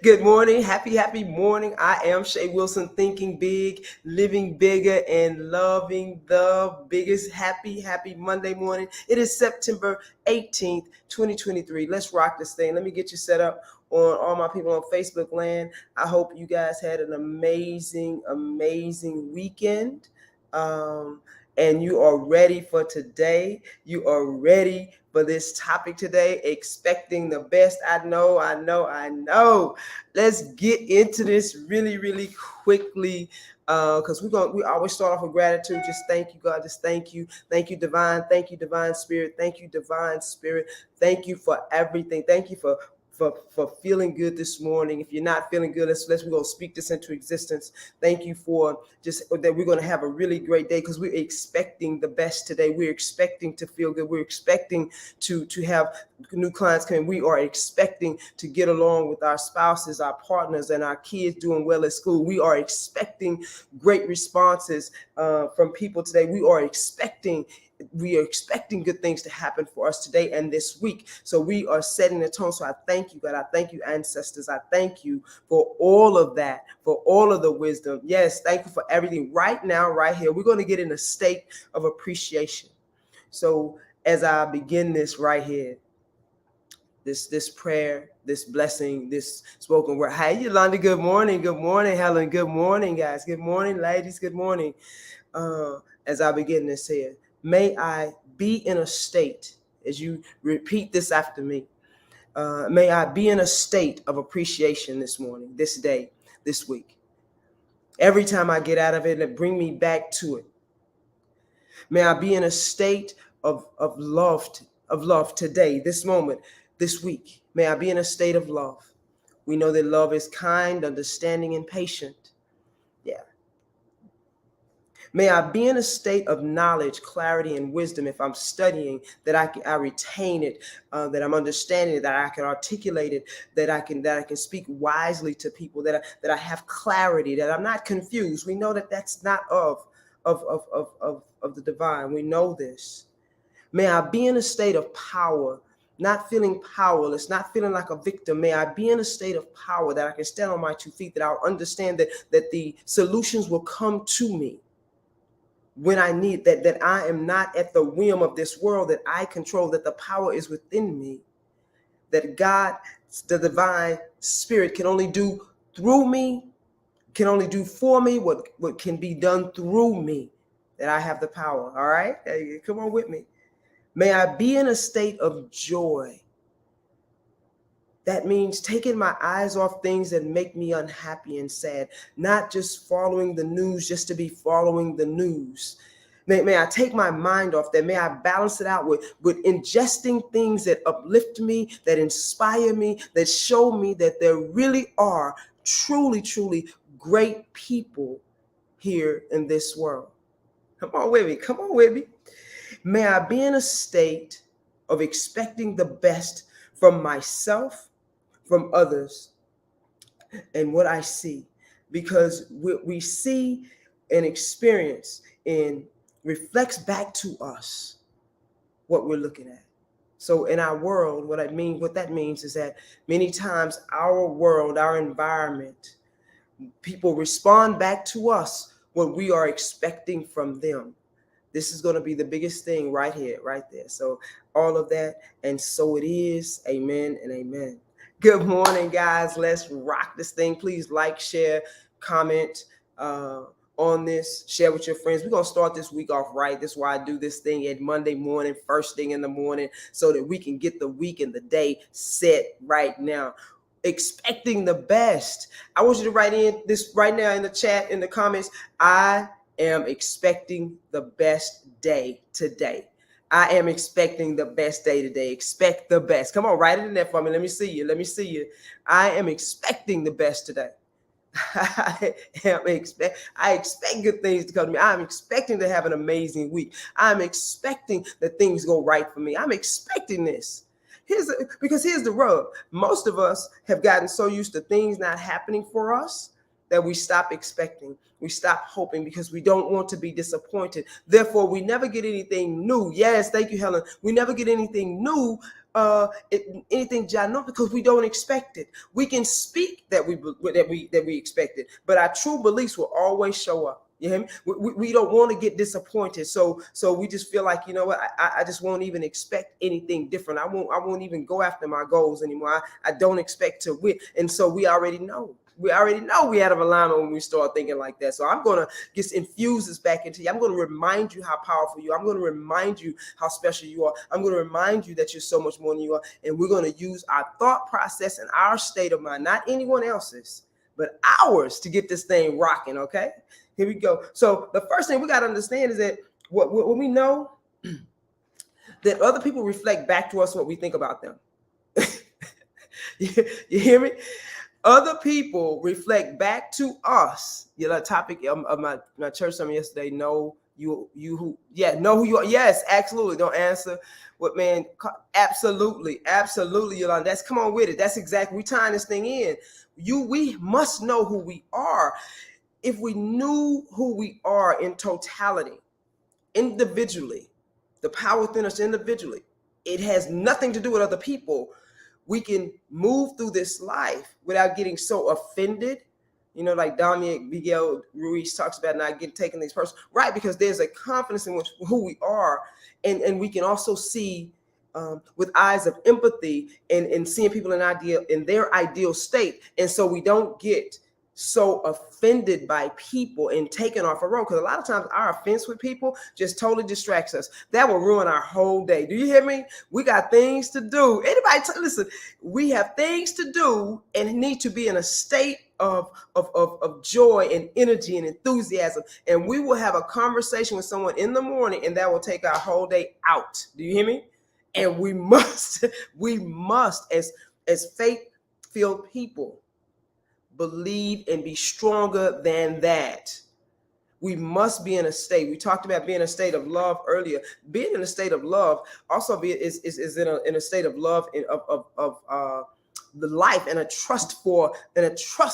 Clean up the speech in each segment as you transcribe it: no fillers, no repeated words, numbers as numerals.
Good morning. Happy morning. I am Shay Wilson, thinking big, living bigger, and loving the biggest. Happy Monday morning. It is September 18th, 2023. Let's rock this thing. Let me get you set up on all my people on Facebook land. I hope you guys had an amazing weekend. And you are ready for today. You are ready for this topic today, expecting the best. I know. Let's get into this really quickly, because we always start off with gratitude. Just thank you, God. Just thank you divine. Thank you, divine spirit. Thank you, divine spirit. Thank you for everything. Thank you for feeling good this morning. If you're not feeling good, we're going to speak this into existence. Thank you for just that we're going to have a really great day, because we're expecting the best today. We're expecting to feel good. We're expecting to have new clients come in. We are expecting to get along with our spouses, our partners, and our kids doing well at school. We are expecting great responses from people today. We are expecting good things to happen for us today and this week. So we are setting the tone. So I thank you, God. I thank you, ancestors. I thank you for all of that, for all of the wisdom. Yes, thank you for everything. Right now, right here, we're going to get in a state of appreciation. So as I begin this right here, this prayer, this blessing, this spoken word. Hey, Yolanda, good morning. Good morning, Helen. Good morning, guys. Good morning, ladies. Good morning. As I begin this here, may I be in a state, as you repeat this after me, may I be in a state of appreciation this morning, this day, this week. Every time I get out of it, bring me back to it. May I be in a state of love today, this moment, this week. May I be in a state of love. We know that love is kind, understanding, and patient. Yeah. May I be in a state of knowledge, clarity, and wisdom. If I'm studying, that I retain it, that I'm understanding it, that I can articulate it, that I can speak wisely to people, that I have clarity, that I'm not confused. We know that that's not of the divine. We know this. May I be in a state of power, not feeling powerless, not feeling like a victim. May I be in a state of power, that I can stand on my 2 feet, that I'll understand that the solutions will come to me when I need, that I am not at the whim of this world, that I control, that the power is within me, that God, the divine spirit, can only do through me, can only do for me what can be done through me, that I have the power. All right? Hey, come on with me. May I be in a state of joy. That means taking my eyes off things that make me unhappy and sad, not just following the news just to be following the news. May I take my mind off that. May I balance it out with ingesting things that uplift me, that inspire me, that show me that there really are truly great people here in this world. Come on with me. May I be in a state of expecting the best from myself, from others, and what I see, because we see and experience and reflects back to us what we're looking at. So in our world, what that means is that many times our world, our environment, people respond back to us what we are expecting from them. This is going to be the biggest thing right here, right there. So all of that, and so it is. Amen and amen. Good morning, guys. Let's rock this thing. Please like, share, comment on this. Share with your friends. We're going to start this week off right. This is why I do this thing at Monday morning, first thing in the morning, so that we can get the week and the day set right now. Expecting the best. I want you to write in this right now in the chat, in the comments. I am expecting the best day today. I am expecting the best day today. Expect the best. Come on, write it in there for me. Let me see you. I am expecting the best today. I expect good things to come to me. I'm expecting to have an amazing week. I'm expecting that things go right for me. I'm expecting this. Because here's the rub. Most of us have gotten so used to things not happening for us that we stop expecting. We stop hoping because we don't want to be disappointed. Therefore, we never get anything new. Yes, thank you, Helen. We never get anything new anything ginormous because we don't expect it. We can speak that we expect it, but our true beliefs will always show up. You hear me? We don't want to get disappointed, so we just feel like, you know what, I just won't even expect anything different. I won't even go after my goals anymore. I don't expect to win, and so we already know. We had of alignment when we start thinking like that. So I'm going to just infuse this back into you. I'm going to remind you how powerful you are. I'm going to remind you how special you are. I'm going to remind you that you're so much more than you are. And we're going to use our thought process and our state of mind, not anyone else's, but ours, to get this thing rocking. Okay, here we go. So the first thing we got to understand is that what we know that other people reflect back to us what we think about them. You hear me? Other people reflect back to us. You know, topic of my church sermon yesterday. Know who you are. Yes, absolutely. Don't answer what man. Absolutely, Yolanda. That's, come on with it. That's exactly. We tying this thing in. We must know who we are. If we knew who we are in totality, individually, the power within us individually, it has nothing to do with other people. We can move through this life without getting so offended, you know, like Dominic Miguel Ruiz talks about, not getting taken these personal, right? Because there's a confidence in who we are, and we can also see with eyes of empathy and seeing people in their ideal state, and so we don't get so offended by people and taken off a road, because a lot of times our offense with people just totally distracts us. That will ruin our whole day. Do you hear me? We got things to do. Anybody listen, we have things to do and need to be in a state of joy and energy and enthusiasm, and we will have a conversation with someone in the morning, and that will take our whole day out. Do you hear me? And we must as faith-filled people believe and be stronger than that. We must be in a state. We talked about being in a state of love earlier. Being in a state of love also is in a state of love of the life, and a trust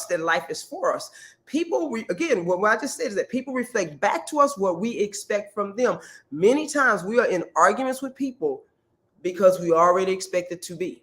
that life is for us. People, again, what I just said is that people reflect back to us what we expect from them. Many times we are in arguments with people because we already expect it to be.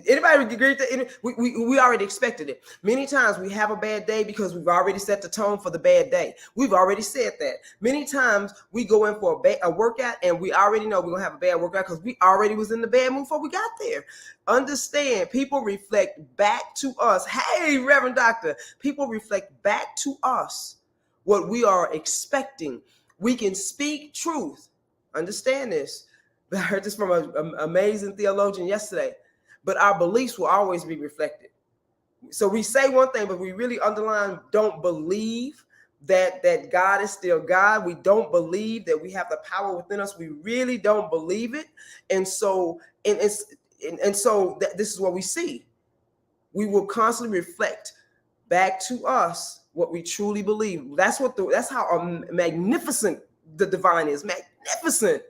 Anybody agree with that? We already expected it. Many times we have a bad day because we've already set the tone for the bad day. We've already said that. Many times we go in for a workout and we already know we're going to have a bad workout because we already was in the bad mood before we got there. Understand, people reflect back to us. Hey, Reverend Doctor, people reflect back to us what we are expecting. We can speak truth. Understand this. I heard this from an amazing theologian yesterday. But our beliefs will always be reflected. So we say one thing, but we really underline don't believe that God is still God. We don't believe that we have the power within us. We really don't believe it. And so this is what we see. We will constantly reflect back to us what we truly believe. That's how magnificent the divine is. Magnificent.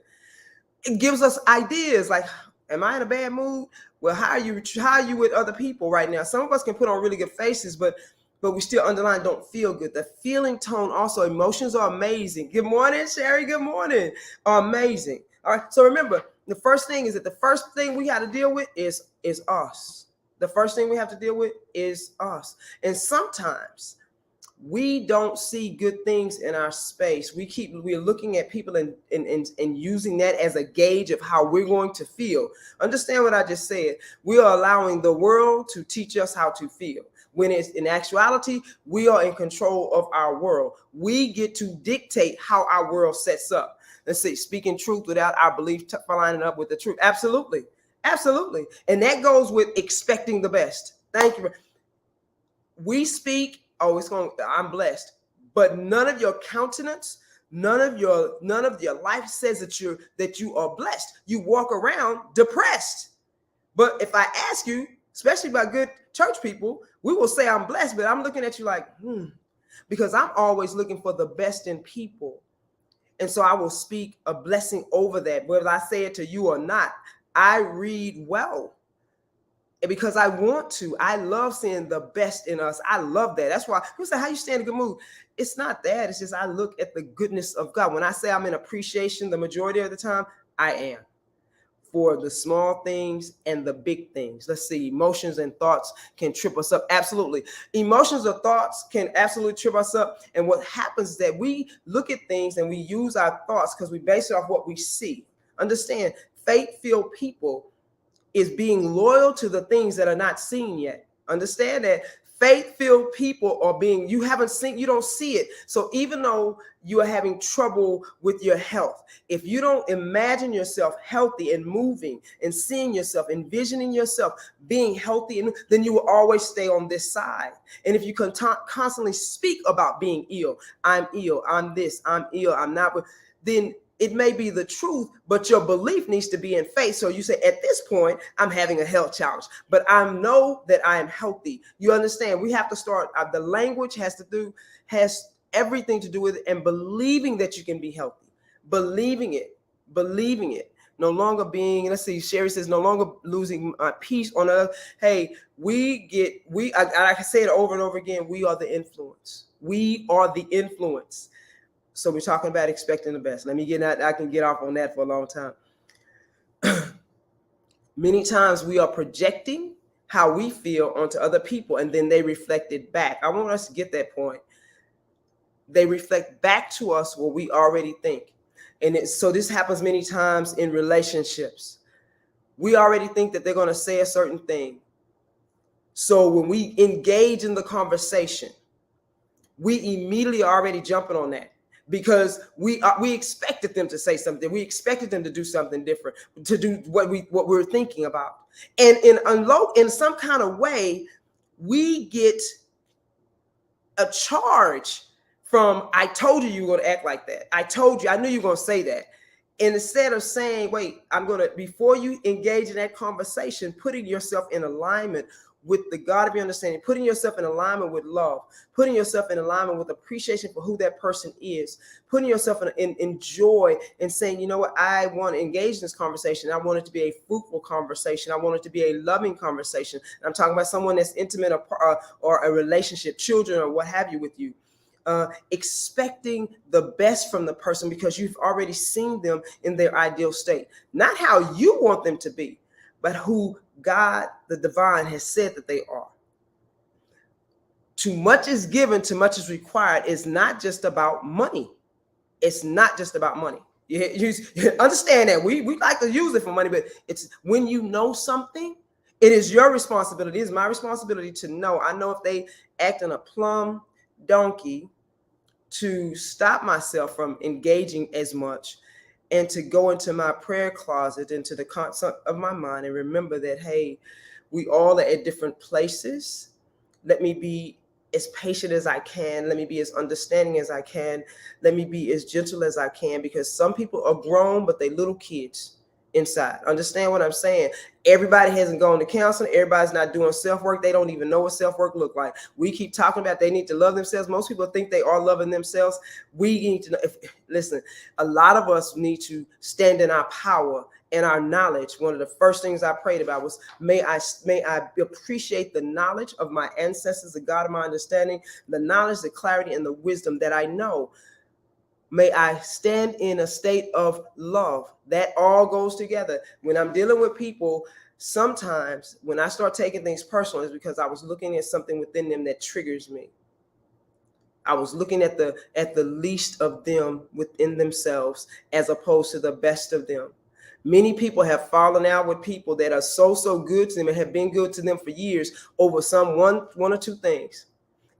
It gives us ideas like, am I in a bad mood? Well, how are you with other people right now? Some of us can put on really good faces, but we still underline don't feel good. The feeling tone also, emotions are amazing. Good morning, Sherry. Good morning. Are amazing. All right. So remember, the first thing we have to deal with is us. The first thing we have to deal with is us. And sometimes we don't see good things in our space. We're looking at people and using that as a gauge of how we're going to feel. Understand what I just said. We are allowing the world to teach us how to feel. When it's in actuality, we are in control of our world. We get to dictate how our world sets up. Let's see, speaking truth without our belief lining up with the truth. Absolutely. Absolutely. And that goes with expecting the best. Thank you. We speak, I'm blessed, but none of your countenance, none of your life says that you are blessed. You walk around depressed. But if I ask you, especially by good church people, we will say I'm blessed, but I'm looking at you like, because I'm always looking for the best in people. And so I will speak a blessing over that, whether I say it to you or not. I read well. Because I want to. I love seeing the best in us. I love that. That's why people say, how you stay in a good mood? It's not that. It's just I look at the goodness of God. When I say I'm in appreciation the majority of the time, I am. for the small things and the big things. Let's see, emotions and thoughts can trip us up. Absolutely. Emotions or thoughts can absolutely trip us up. And what happens is that we look at things and we use our thoughts because we base it off what we see. Understand, faith-filled people is being loyal to the things that are not seen yet. Understand that faith-filled people are being, you haven't seen, you don't see it. So even though you are having trouble with your health, if you don't imagine yourself healthy and moving and seeing yourself, envisioning yourself being healthy, and then you will always stay on this side. And if you constantly speak about being ill, I'm ill, I'm this, I'm ill, I'm not, then it may be the truth, but your belief needs to be in faith. So you say, at this point, I'm having a health challenge, but I know that I am healthy. You understand? We have to start, the language has everything to do with it, and believing that you can be healthy, believing it. No longer being, let's see, Sherry says, no longer losing peace on others. Hey, I can say it over and over again, we are the influence. We are the influence. So we're talking about expecting the best. Let me get that. I can get off on that for a long time. Many times we are projecting how we feel onto other people, and then they reflect it back. I want us to get that point. They reflect back to us what we already think. And so this happens many times in relationships. We already think that they're going to say a certain thing. So when we engage in the conversation, we immediately are already jumping on that. Because we expected them to say something, we expected them to do something different, to do what we're thinking about, and in some kind of way, we get a charge from, I told you were going to act like that. I told you, I knew you were going to say that. And instead of saying, wait, before you engage in that conversation, putting yourself in alignment with the God of your understanding, putting yourself in alignment with love, putting yourself in alignment with appreciation for who that person is, putting yourself in joy, and saying, you know what, I want to engage in this conversation. I want it to be a fruitful conversation. I want it to be a loving conversation. And I'm talking about someone that's intimate or a relationship, children or what have you with you. Expecting the best from the person because you've already seen them in their ideal state. Not how you want them to be, but who God, the divine, has said that they are. Too much is given, too much is required. It's not just about money. It's not just about money. You understand that we like to use it for money, but it's when you know something, it is your responsibility. It is my responsibility to know. I know if they act in a plum donkey, to stop myself from engaging as much, and to go into my prayer closet, into the concert of my mind, and remember that, hey, we all are at different places. Let me be as patient as I can. Let me be as understanding as I can. Let me be as gentle as I can, because some people are grown, but they little kids inside. Understand what I'm saying? Everybody hasn't gone to counseling. Everybody's not doing self-work. They don't even know what self-work look like. We keep talking about they need to love themselves. Most people think they are loving themselves. We need to know. Listen, a lot of us need to stand in our power and our knowledge. One of the first things I prayed about was, may I appreciate the knowledge of my ancestors, the God of my understanding, the knowledge, the clarity, and the wisdom that I know. May I stand in a state of love. That all goes together. When I'm dealing with people, sometimes when I start taking things personal, it's because I was looking at something within them that triggers me. I was looking at the least of them within themselves as opposed to the best of them. Many people have fallen out with people that are so good to them and have been good to them for years over some one or two things.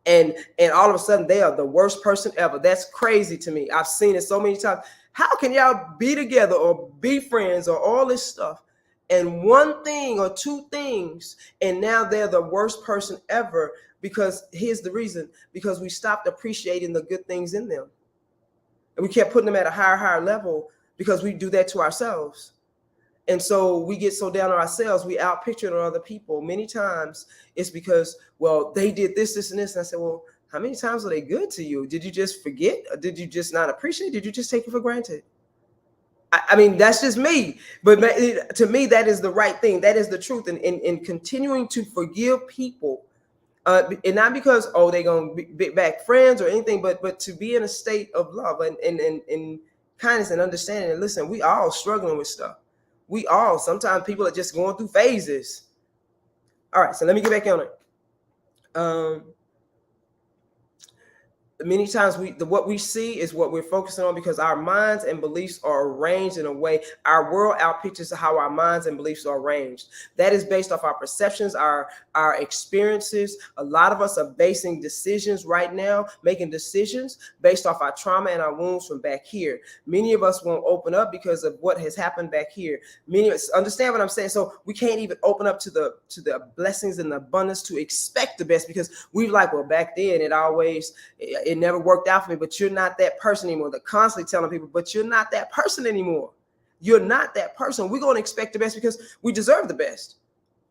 And all of a sudden they are the worst person ever. That's crazy to me. I've seen it so many times. How can y'all be together or be friends or all this stuff, and one thing or two things, and now they're the worst person ever? Because here's the reason: because we stopped appreciating the good things in them, and we kept putting them at a higher level, because we do that to ourselves. And so we get so down on ourselves, we outpicture on other people. Many times it's because, well, they did this, and this. And I said, well, how many times were they good to you? Did you just forget? Or did you just not appreciate? Did you just take it for granted? I mean, that's just me. But to me, that is the right thing. That is the truth. And continuing to forgive people, and not because, oh, they're going to be back friends or anything, but to be in a state of love and kindness and understanding. And listen, we all struggling with stuff. We all, sometimes people are just going through phases. All right, so let me get back on it. Many times what we see is what we're focusing on, because our minds and beliefs are arranged in a way. Our world outpictures how our minds and beliefs are arranged. That is based off our perceptions, our experiences. A lot of us are basing decisions right now, making decisions based off our trauma and our wounds from back here. Many of us won't open up because of what has happened back here. Many of us understand what I'm saying. So we can't even open up to the blessings and the abundance to expect the best, because we've like, well, back then it never worked out for me. But you're not that person anymore. They're constantly telling people, but you're not that person anymore. You're not that person. We're going to expect the best because we deserve the best.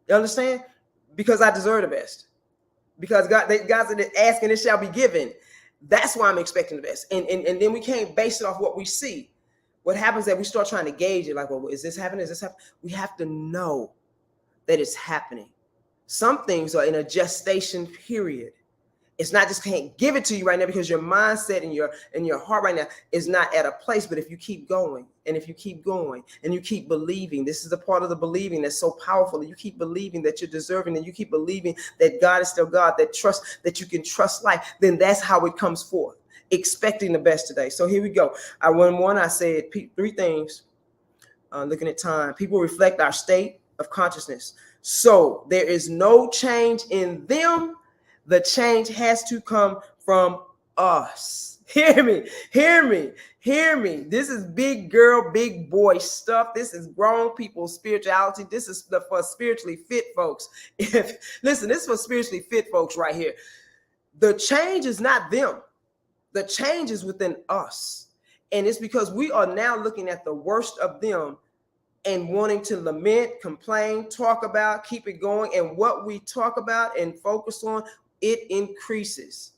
You understand? Because I deserve the best. Because God's asking, it shall be given. That's why I'm expecting the best. And then we can't base it off what we see. What happens is that we start trying to gauge it, like, well, is this happening? Is this happening? We have to know that it's happening. Some things are in a gestation period. It's not just can't give it to you right now because your mindset and your heart right now is not at a place. But if you keep going, and if you keep going, and you keep believing, this is the part of the believing that's so powerful. You keep believing that you're deserving, and you keep believing that God is still God, that you can trust life. Then that's how it comes forth. Expecting the best today. So here we go. I said 3 things. Looking at time, people reflect our state of consciousness. So there is no change in them. The change has to come from us. Hear me, hear me, hear me. This is big girl, big boy stuff. This is grown people spirituality. This is for spiritually fit folks. Listen, this is for spiritually fit folks right here. The change is not them. The change is within us. And it's because we are now looking at the worst of them and wanting to lament, complain, talk about, keep it going. And what we talk about and focus on, it increases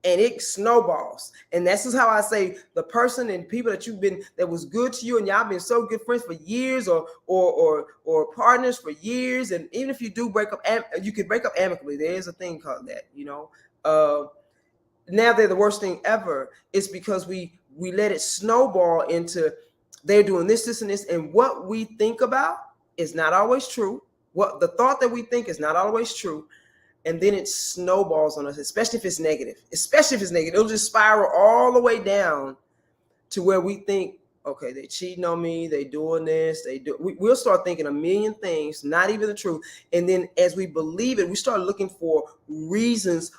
and it snowballs. And this is how I say the person and people that was good to you and y'all been so good friends for years or partners for years. And even if you do break up, you can break up amicably. There is a thing called that, now they're the worst thing ever. It's because we let it snowball into they're doing this, and this. And what we think about is not always true. What the thought that we think is not always true. And then it snowballs on us, especially if it's negative. It'll just spiral all the way down to where we think, okay, they're cheating on me, they doing this, we'll start thinking a million things, not even the truth. And then as we believe it, we start looking for reasons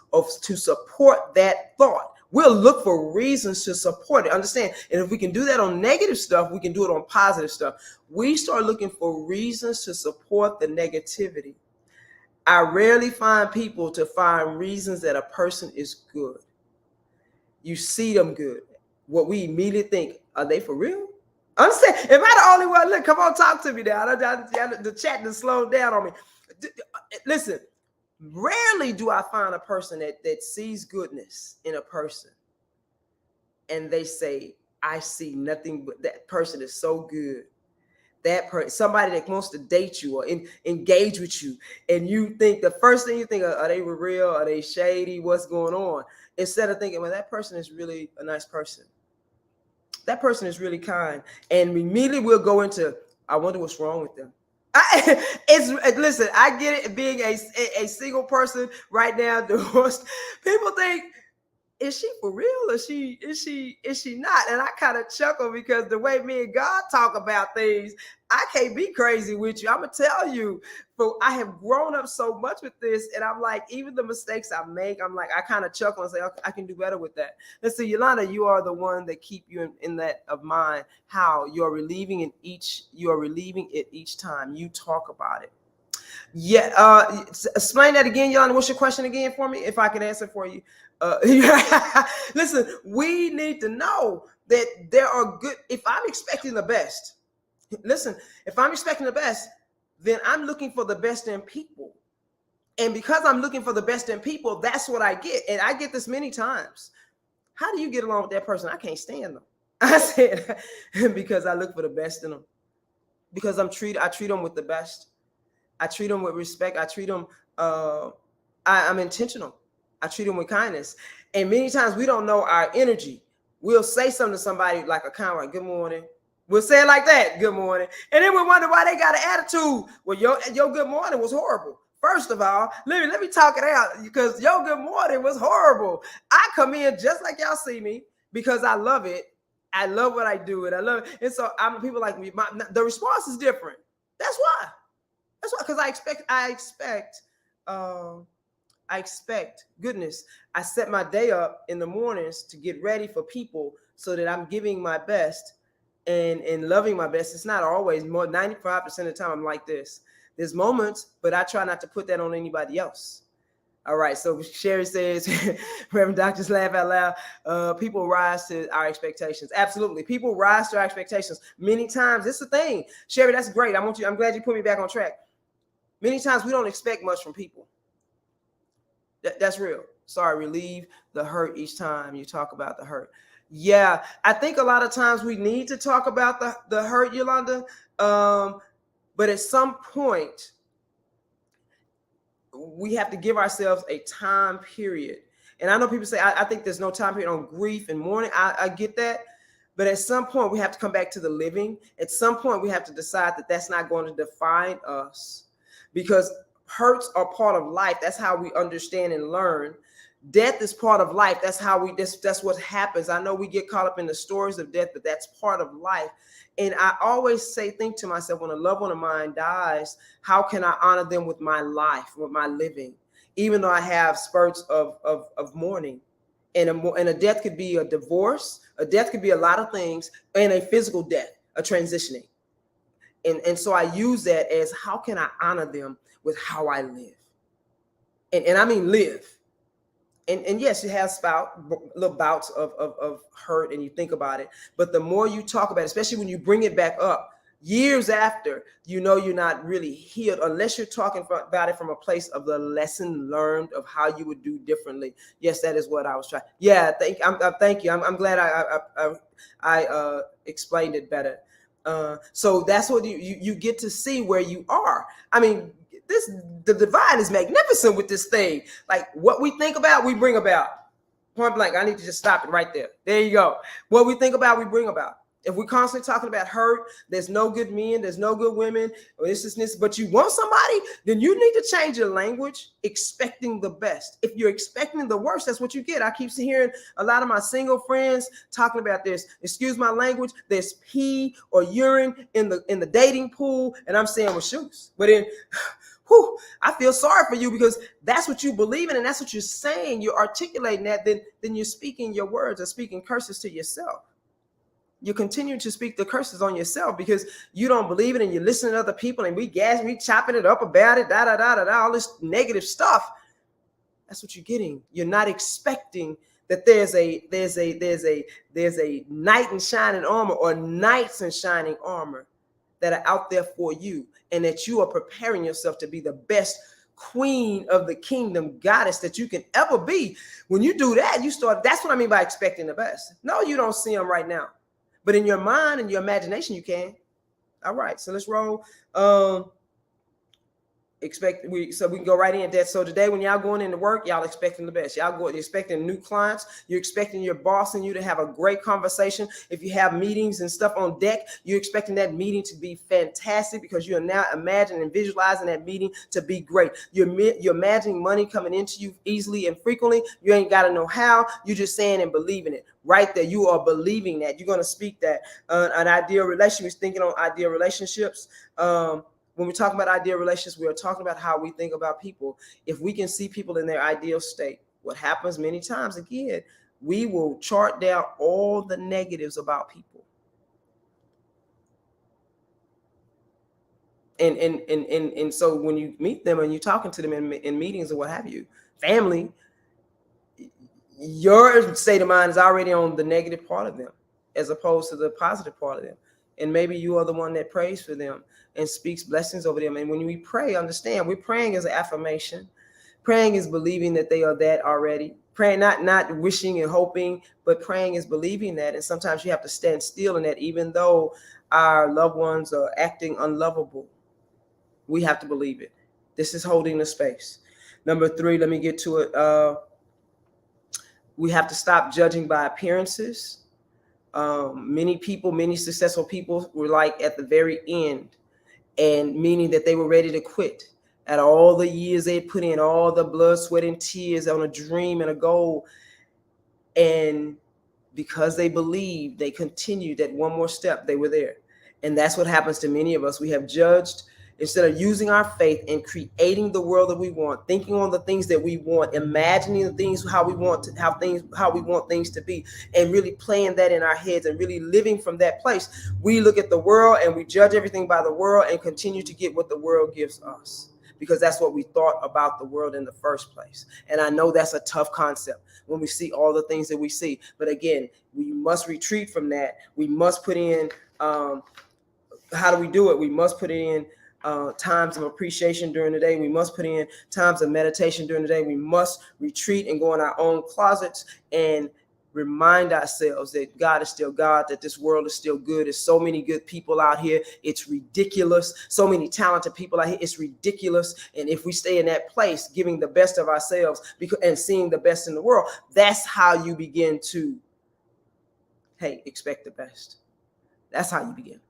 to support that thought. We'll look for reasons to support it. Understand? And if we can do that on negative stuff, we can do it on positive stuff. We start looking for reasons to support the negativity. I rarely find people to find reasons that a person is good. You see them good. What we immediately think, are they for real? Understand? Am I the only one? Look, come on, talk to me now. The chat just slowed down on me. Listen, rarely do I find a person that sees goodness in a person and they say, I see nothing but that person is so good. That person, somebody that wants to date you or engage with you, and you think the first thing you think, are they real? Are they shady? What's going on? Instead of thinking, well, that person is really a nice person. That person is really kind. And immediately we'll go into, I wonder what's wrong with them. Listen, I get it. Being a single person right now, divorced, people think, is she for real or is she not? And I kind of chuckle because the way me and God talk about things, I can't be crazy with you. I'm gonna tell you, but I have grown up so much with this, and I'm like, even the mistakes I make, I'm like, I kind of chuckle and say, okay, I can do better with that. Let's see, Yolanda, you are the one that keep you in that of mind. How you are relieving it each time you talk about it. Yeah, explain that again, Yolanda. What's your question again for me, if I can answer for you? Listen, we need to know that there are good. If I'm expecting the best, listen, if I'm expecting the best, then I'm looking for the best in people. And because I'm looking for the best in people, that's what I get. And I get this many times. How do you get along with that person? I can't stand them. I said, because I look for the best in them. Because I treat them with the best. I treat them with respect. I treat them, I'm intentional. I treat them with kindness. And many times we don't know our energy. We'll say something to somebody like a kind, like, good morning. We'll say it like that. Good morning. And then we wonder why they got an attitude. Well, your good morning was horrible. First of all, let me talk it out, because your good morning was horrible. I come in just like y'all see me because I love it. I love what I do, and I love it. And so people like me. The response is different. That's why. Because I expect goodness. I set my day up in the mornings to get ready for people so that I'm giving my best and loving my best. It's not always, more 95% of the time I'm like this. There's moments, but I try not to put that on anybody else. All right. So Sherry says, Reverend Doctors laugh out loud. People rise to our expectations. Absolutely. People rise to our expectations. Many times, it's a thing. Sherry, that's great. I'm glad you put me back on track. Many times we don't expect much from people. That's real. Sorry, relieve the hurt each time you talk about the hurt. Yeah, I think a lot of times we need to talk about the hurt, Yolanda. But at some point, we have to give ourselves a time period. And I know people say, I think there's no time period on grief and mourning. I get that. But at some point, we have to come back to the living. At some point, we have to decide that that's not going to define us, because hurts are part of life. That's how we understand and learn. Death is part of life. That's what happens. I know we get caught up in the stories of death, but that's part of life. And I always think to myself, when a loved one of mine dies, how can I honor them with my life, with my living, even though I have spurts of mourning? And a death could be a divorce. A death could be a lot of things, and a physical death, a transitioning. And so I use that as, how can I honor them with how I live? And I mean live. And yes, it has little bouts of hurt, and you think about it. But the more you talk about it, especially when you bring it back up years after, you're not really healed, unless you're talking about it from a place of the lesson learned of how you would do differently. Yes, that is what I was trying. Yeah, thank you. I'm glad I explained it better. So that's what you get to see where you are. I mean, the divine is magnificent with this thing. Like, what we think about, we bring about. Point blank. I need to just stop it right there. There you go. What we think about, we bring about. If we're constantly talking about hurt, there's no good men, there's no good women, or this, but you want somebody, then you need to change your language, expecting the best. If you're expecting the worst, that's what you get. I keep hearing a lot of my single friends talking about this. Excuse my language. There's pee or urine in the dating pool, and I'm saying, well, shoes. But then, I feel sorry for you, because that's what you believe in, and that's what you're saying. You're articulating that. Then you're speaking your words or speaking curses to yourself. You continue to speak the curses on yourself because you don't believe it, and you listen to other people, and we chopping it up about it, all this negative stuff. That's what you're getting. You're not expecting that there's a knight in shining armor, or knights in shining armor, that are out there for you, and that you are preparing yourself to be the best queen of the kingdom, goddess that you can ever be. When you do that, that's what I mean by expecting the best. No, you don't see them right now, but in your mind and your imagination, you can. All right, so let's roll. So we can go right in that. So today, when y'all going into work, y'all expecting the best. You're expecting new clients. You're expecting your boss and you to have a great conversation. If you have meetings and stuff on deck, you're expecting that meeting to be fantastic, because you're now imagining and visualizing that meeting to be great. You're imagining money coming into you easily and frequently. You ain't got to know how. You're just saying and believing it. Right there, you are believing that. You're going to speak that. An ideal relationship is thinking on ideal relationships. When we talk about ideal relationships, we are talking about how we think about people. If we can see people in their ideal state, what happens many times, again, we will chart down all the negatives about people. And so when you meet them and you're talking to them in meetings or what have you, family, your state of mind is already on the negative part of them as opposed to the positive part of them. And maybe you are the one that prays for them and speaks blessings over them. And when we pray, understand, we're praying as an affirmation. Praying is believing that they are that already. Praying, not wishing and hoping, but praying is believing that. And sometimes you have to stand still in that, even though our loved ones are acting unlovable. We have to believe it. This is holding the space. Number 3, let me get to it. We have to stop judging by appearances. Many successful people were like at the very end, and meaning that they were ready to quit. At all the years they put in, all the blood, sweat, and tears on a dream and a goal. And because they believed, they continued that one more step, they were there. And that's what happens to many of us. We have judged instead of using our faith and creating the world that we want, thinking on the things that we want, imagining the things how we want things to be, and really playing that in our heads and really living from that place. We look at the world and we judge everything by the world and continue to get what the world gives us, because that's what we thought about the world in the first place. And I know that's a tough concept when we see all the things that we see. But again, we must retreat from that. We must put in, how do we do it? We must put in times of appreciation during the day. We must put in times of meditation during the day. We must retreat and go in our own closets and remind ourselves that God is still God, that this world is still good. There's so many good people out here. It's ridiculous. So many talented people out here. It's ridiculous. And if we stay in that place, giving the best of ourselves and seeing the best in the world, that's how you begin to, hey, expect the best. That's how you begin.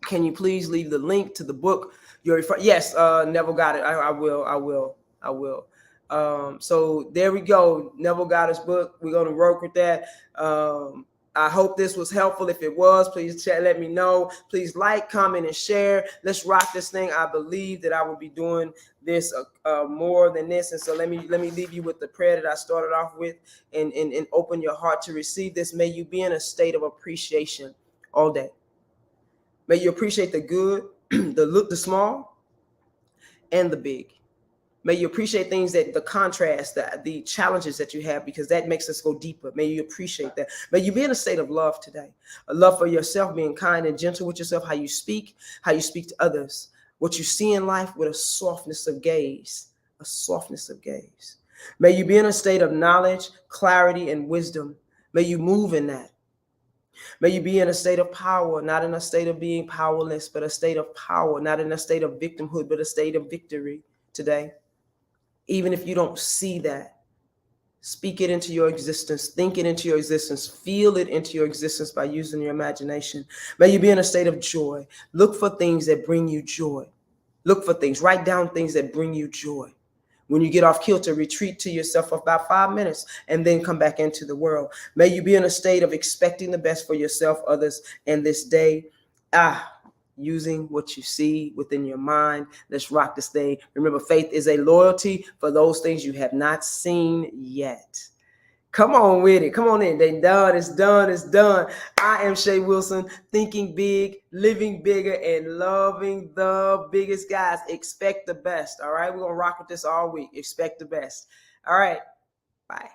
Can you please leave the link to the book? Yes, Neville got it. I will. So there we go. Neville got his book. We're going to work with that. I hope this was helpful. If it was, please let me know. Please like, comment, and share. Let's rock this thing. I believe that I will be doing this more than this. And so let me leave you with the prayer that I started off with, and open your heart to receive this. May you be in a state of appreciation all day. May you appreciate the good, the small, and the big. May you appreciate things, that the contrast, the challenges that you have, because that makes us go deeper. May you appreciate that. May you be in a state of love today, a love for yourself, being kind and gentle with yourself, how you speak to others, what you see in life with a softness of gaze, May you be in a state of knowledge, clarity, and wisdom. May you move in that. May you be in a state of power, not in a state of being powerless, but a state of power, not in a state of victimhood, but a state of victory today. Even if you don't see that, speak it into your existence, think it into your existence, feel it into your existence by using your imagination. May you be in a state of joy. Look for things that bring you joy. Write down things that bring you joy. When you get off kilter, retreat to yourself for about 5 minutes and then come back into the world. May you be in a state of expecting the best for yourself, others, and this day. Using what you see within your mind. Let's rock this thing. Remember, faith is a loyalty for those things you have not seen yet. Come on with it. Come on in. They done. It's done. I am Shay Wilson, thinking big, living bigger, and loving the biggest. Guys, expect the best. All right. We're going to rock with this all week. Expect the best. All right. Bye.